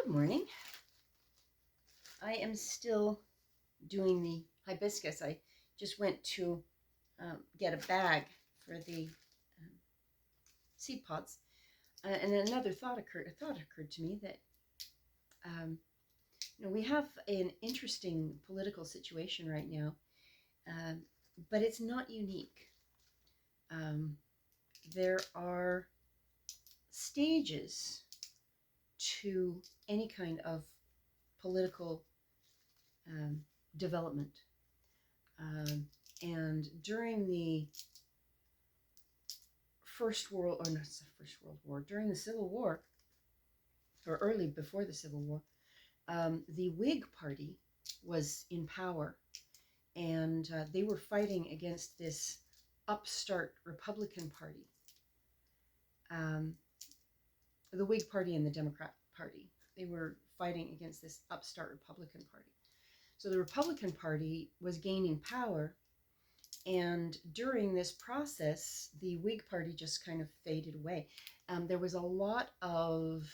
Good morning. I am still doing the hibiscus. I just went to get a bag for the um, seed pods, and another thought occurred to me that um, we have an interesting political situation right now, um, but it's not unique. Um, there are stages to any kind of political um, development. Um, and during the First World, or not the First World War, during the Civil War, or early before the Civil War, the Whig Party was in power, and they were fighting against this upstart Republican Party, um, the Whig Party and the Democrat Party. They were fighting against this upstart Republican Party. So the Republican Party was gaining power. And during this process, the Whig Party just kind of faded away. There was a lot of,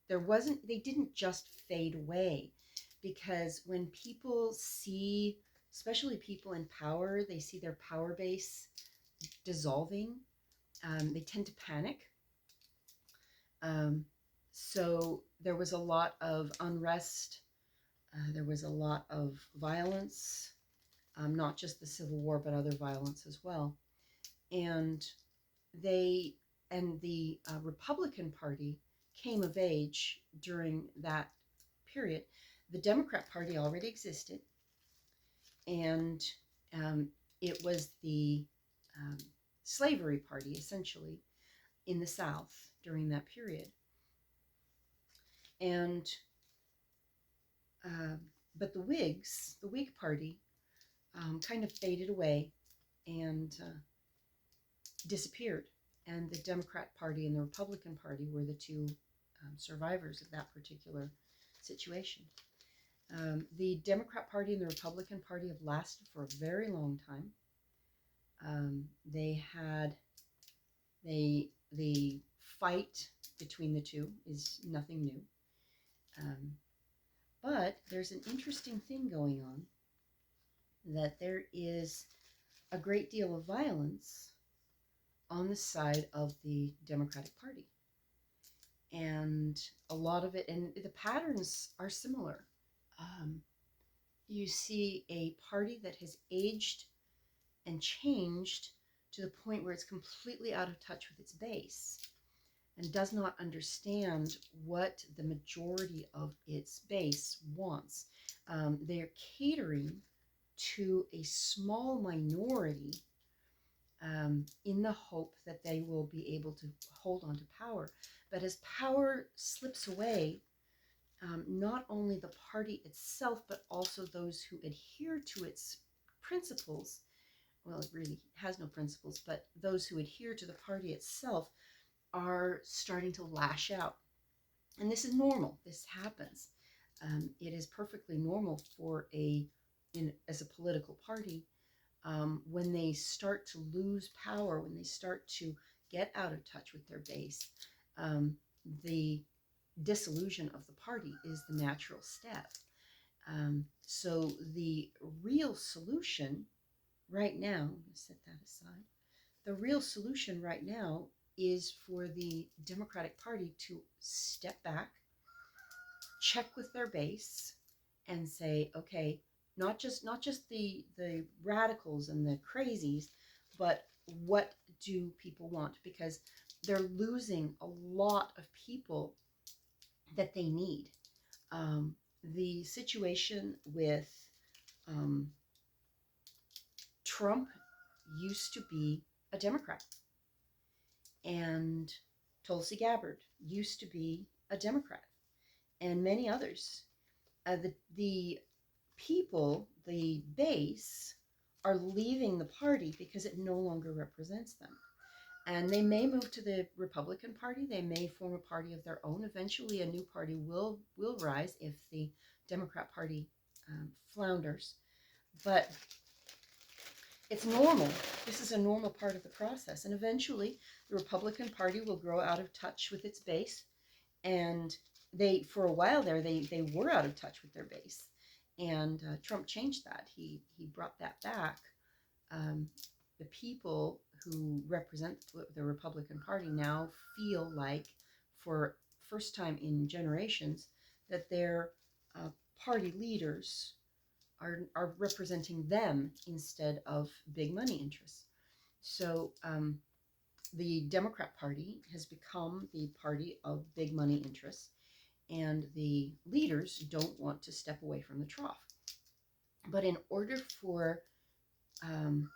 they didn't just fade away, because when people see, especially people in power, they see their power base dissolving, they tend to panic. Um, so there was a lot of unrest, there was a lot of violence, not just the Civil War, but other violence as well. And they and the Republican Party came of age during that period. The Democrat Party already existed, and um, it was the um, slavery party, essentially, in the South during that period. And uh, but the Whig Party, kind of faded away and disappeared. And the Democrat Party and the Republican Party were the two survivors of that particular situation. The Democrat Party and the Republican Party have lasted for a very long time. They had the fight between the two is nothing new, um, but there's an interesting thing going on, that there is a great deal of violence on the side of the Democratic Party, and a lot of it, and the patterns are similar. Um, you see a party that has aged and changed to the point where it's completely out of touch with its base and does not understand what the majority of its base wants. They're catering to a small minority, in the hope that they will be able to hold on to power. But as power slips away, not only the party itself, but also those who adhere to its principles, well, it really has no principles, but those who adhere to the party itself are starting to lash out. And this is normal. This happens. It is perfectly normal for as a political party, when they start to lose power, when they start to get out of touch with their base, the dissolution of the party is the natural step. So the real solution right now, I'm going to set that aside. The real solution right now is for the Democratic Party to step back, check with their base, and say, okay, not just the radicals and the crazies, but what do people want? Because they're losing a lot of people that they need. The situation with um, Trump used to be a Democrat, and Tulsi Gabbard used to be a Democrat, and many others. The people, the base, are leaving the party because it no longer represents them. And they may move to the Republican Party. They may form a party of their own. Eventually, a new party will rise if the Democrat Party flounders. But it's normal. This is a normal part of the process. And eventually, the Republican Party will grow out of touch with its base, and they for a while there they were out of touch with their base, and Trump changed that. He brought that back. Um, the people who represent the Republican Party now feel like, for first time in generations, that their party leaders are representing them instead of big money interests. So the Democrat Party has become the party of big money interests, and the leaders don't want to step away from the trough. But um,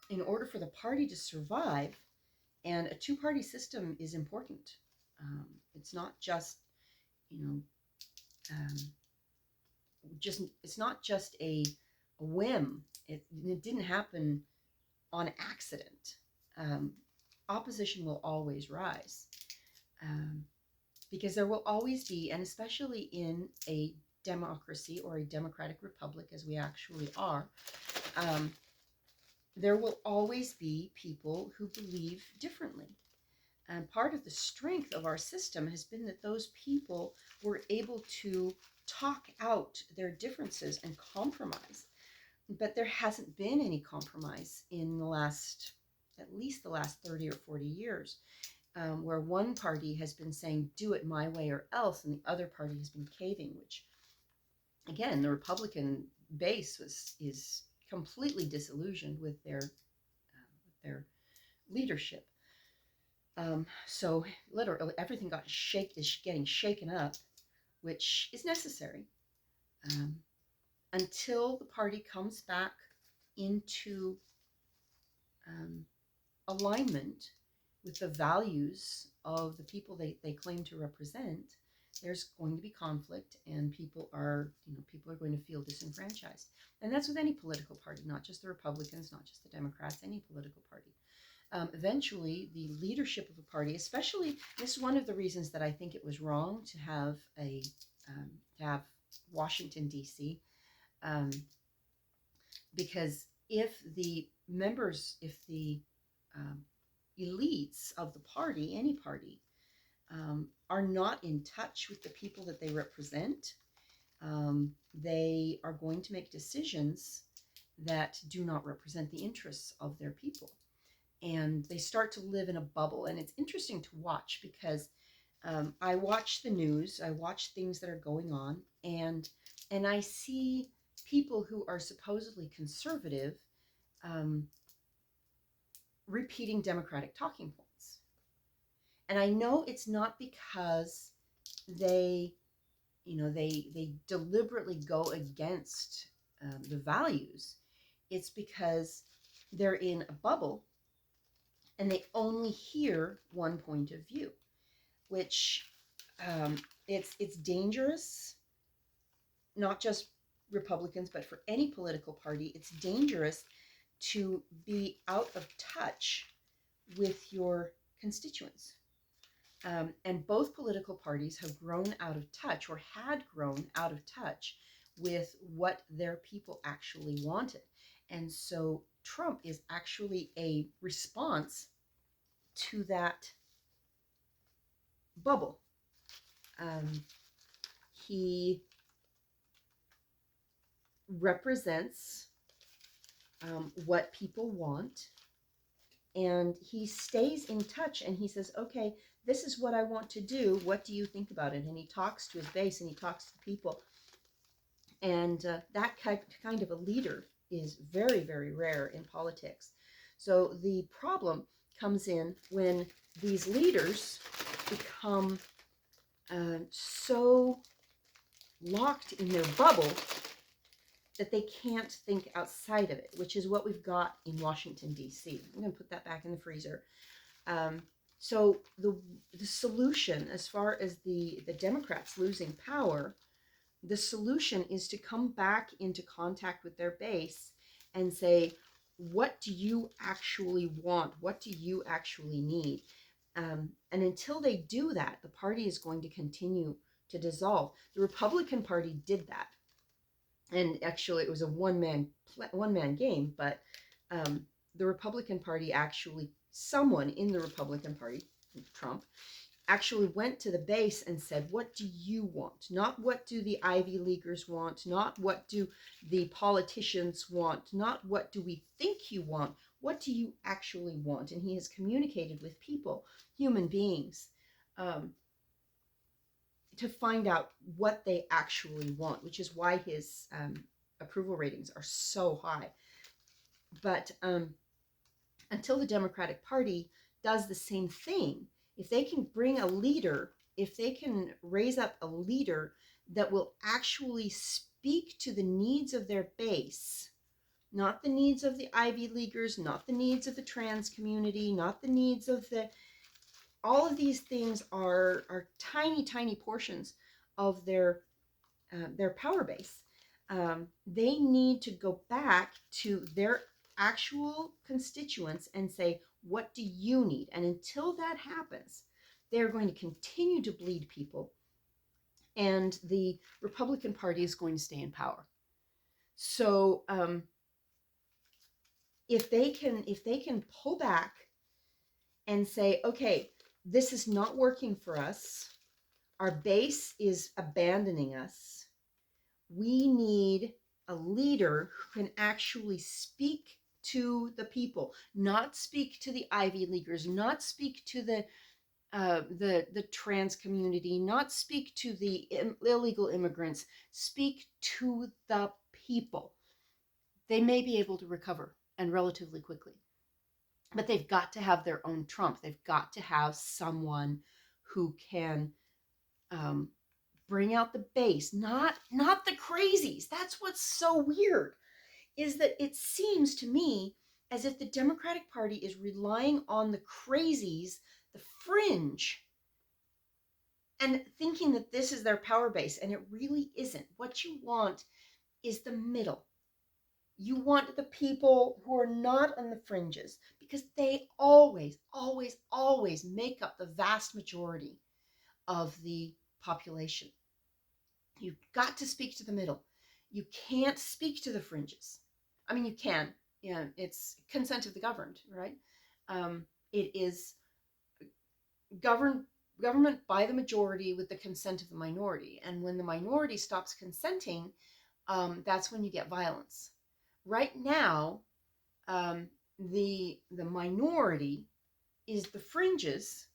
in order for the party to survive, and a two-party system is important. It's not just, you know, um, it's not just a whim. It didn't happen on accident. Um, Opposition will always rise, um, because there will always be, and especially in a democracy or a democratic republic, as we actually are, um, there will always be people who believe differently. And part of the strength of our system has been that those people were able to talk out their differences and compromise. But there hasn't been any compromise in at least the last 30 or 40 years, where one party has been saying, do it my way or else, and the other party has been caving, which, again, the Republican base is completely disillusioned with their leadership. So literally everything is getting shaken up, which is necessary, um, until the party comes back into um, alignment with the values of the people they claim to represent. There's going to be conflict, and people are going to feel disenfranchised. And that's with any political party, not just the Republicans, not just the Democrats, any political party. Eventually, the leadership of a party, especially, this is one of the reasons that I think it was wrong to have to have Washington D.C. Um, because if the um, elites of the party, any party, are not in touch with the people that they represent, they are going to make decisions that do not represent the interests of their people. And they start to live in a bubble. And it's interesting to watch, because I watch the news, I watch things that are going on, and I see people who are supposedly conservative um, repeating Democratic talking points. And I know it's not because they, they deliberately go against the values. It's because they're in a bubble and they only hear one point of view, which it's dangerous, not just Republicans, but for any political party. It's dangerous to be out of touch with your constituents. And both political parties have grown out of touch, or had grown out of touch, with what their people actually wanted. And so Trump is actually a response to that bubble. He represents what people want, and he stays in touch, and he says, okay, this is what I want to do. What do you think about it? And he talks to his base, and he talks to people. And that kind of a leader is very, very rare in politics. So the problem comes in when these leaders become so locked in their bubble that they can't think outside of it, which is what we've got in Washington, D.C. I'm going to put that back in the freezer. So the solution, as far as the Democrats losing power, the solution is to come back into contact with their base and say, what do you actually want? What do you actually need? And until they do that, the party is going to continue to dissolve. The Republican Party did that. And actually, it was a one-man game, but the Republican Party someone in the Republican Party, Trump, actually went to the base and said, what do you want? Not what do the Ivy Leaguers want, not what do the politicians want, not what do we think you want, what do you actually want? And he has communicated with people, human beings, um, to find out what they actually want, which is why his approval ratings are so high. But until the Democratic Party does the same thing, if they can bring a leader, if they can raise up a leader that will actually speak to the needs of their base, not the needs of the Ivy Leaguers, not the needs of the trans community, not the needs of the, all of these things are tiny, tiny portions of their power base. They need to go back to their actual constituents and say, what do you need? And until that happens, they're going to continue to bleed people, and the Republican Party is going to stay in power. So if they can pull back and say, okay, this is not working for us, our base is abandoning us, we need a leader who can actually speak to the people, not speak to the Ivy Leaguers, not speak to the trans community, not speak to the illegal immigrants, speak to the people. They may be able to recover, and relatively quickly, but they've got to have their own Trump. They've got to have someone who can bring out the base, not the crazies. That's what's so weird, is that it seems to me as if the Democratic Party is relying on the crazies, the fringe, and thinking that this is their power base, and it really isn't. What you want is the middle. You want the people who are not on the fringes, because they always, always, always make up the vast majority of the population. You've got to speak to the middle. You can't speak to the fringes. I mean, you can. Yeah, it's consent of the governed, right? It is government by the majority with the consent of the minority. And when the minority stops consenting, that's when you get violence. Right now, the minority is the fringes.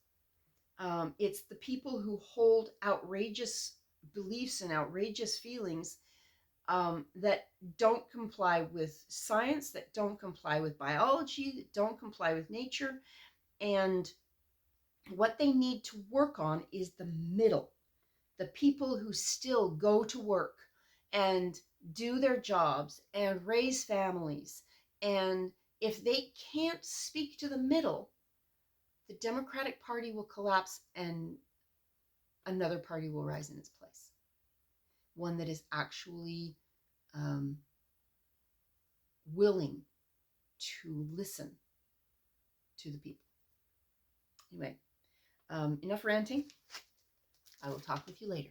It's the people who hold outrageous beliefs and outrageous feelings, that don't comply with science, that don't comply with biology, that don't comply with nature. And what they need to work on is the middle, the people who still go to work and do their jobs and raise families. And if they can't speak to the middle, the Democratic Party will collapse and another party will rise in its place. One that is actually willing to listen to the people. Anyway, enough ranting. I will talk with you later.